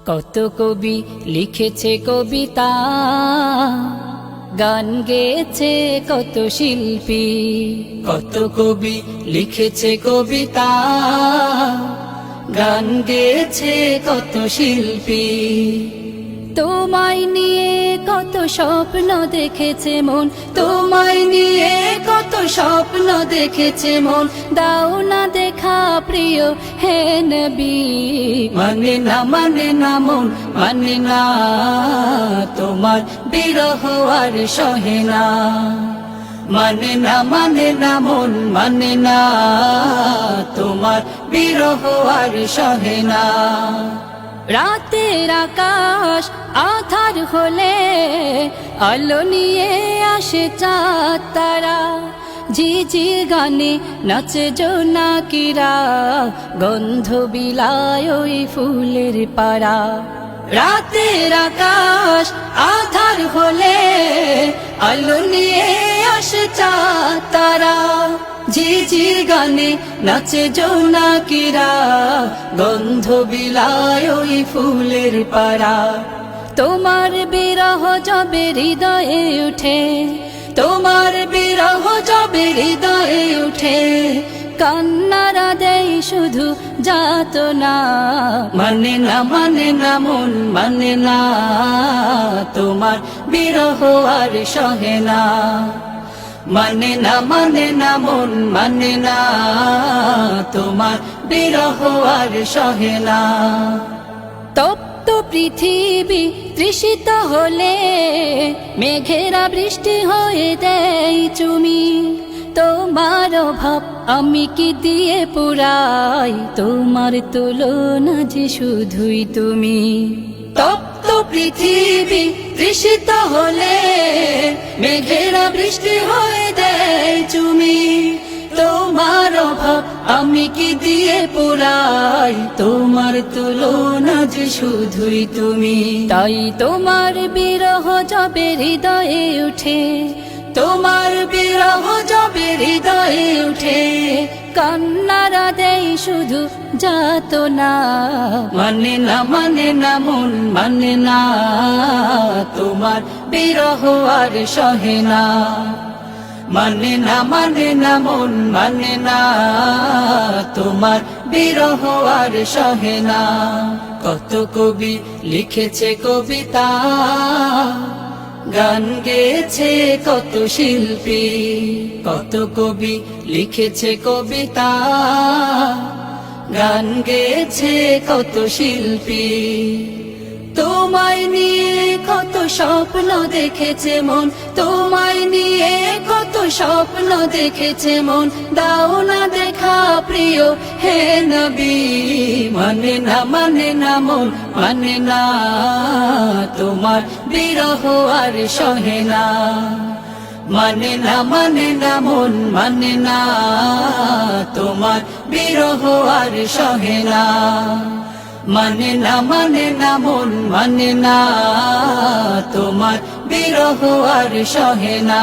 কত কবি লিখেছে কবিতা, গান গেয়েছে কত শিল্পী। কত কবি লিখেছে কবিতা, গান গেয়েছে কত শিল্পী। তোমায় নিয়ে কত স্বপ্ন দেখেছে মন, তোমায় নিয়ে কত স্বপ্ন দেখেছে মন। দাও না দেখা প্রিয় হে নবী, মানে না মন মানে না, তোমার বিরহ আর সহে না। মানে না মন মানে না, তোমার বিরহ আর সহে না। রাতের আকাশ আঁধার হলে আলো নিয়ে আসে চাঁদ তারা। ঝিঝির গানে নাচে জোনাকিরা, গন্ধ বিলায় ওই ফুলের পাড়া। রাতের আকাশ আঁধার হলে আলো নিয়ে আসে চাঁদ তারা। ঝিঝির গানে নাচে জোনাকিরা, গন্ধ বিলায় ওই ফুলের পাড়া। তোমার বিরহ যবে হৃদয়ে উঠে, তোমার বিরহ যবে হৃদয়ে উঠে, কান্নারা দেয় শুধু যাতনা। মানে না মন মানে না, তোমার বিরহ আর সহে না। মানে না মন মানে না, তোমার বিরহ আর সহে না। তপ্ত পৃথিবী তৃষিত হলে মেঘেরা বৃষ্টি হয়ে দেয় চুমি। তোমার অভাব আমি কি দিয়ে পুরাই, তোমার তুলনা যে শুধুই তুমি। তপ্ত পৃথিবী তৃষিত হলে মেঘেরা বৃষ্টি হয়ে দেয় চুমি। তোমার অভাব আমি কি দিয়ে পুরাই, তোমার তুলনা যে শুধুই তুমি। তাই তোমার বিরহ যবে হৃদয়ে উঠে, তোমার বিরহ যবে হৃদয়ে উঠে, কান্নারা দেয় শুধু যাতনা। মানে না মন মানে না, তোমার বিরহ আর সহে না। মানে না মন মানে না, তোমার বিরহ আর সহে না। কত কবি লিখেছে কবিতা, গান গেয়েছে কত শিল্পী। কত কবি লিখেছে কবিতা, গান গেয়েছে কত শিল্পী। তোমায় নিয়ে কত স্বপ্ন দেখেছে মন, তোমায় নিয়ে কত স্বপ্ন দেখেছে মন। দাও না দেখা প্রিয় হে নবী, মানে না মন মানে না, তোমার বিরহ আর সহে না। মানে না মন মানে না, তোমার বিরহ আর সহে না। মানে না মন মানে না, তোমার বিরহ আর সহে না।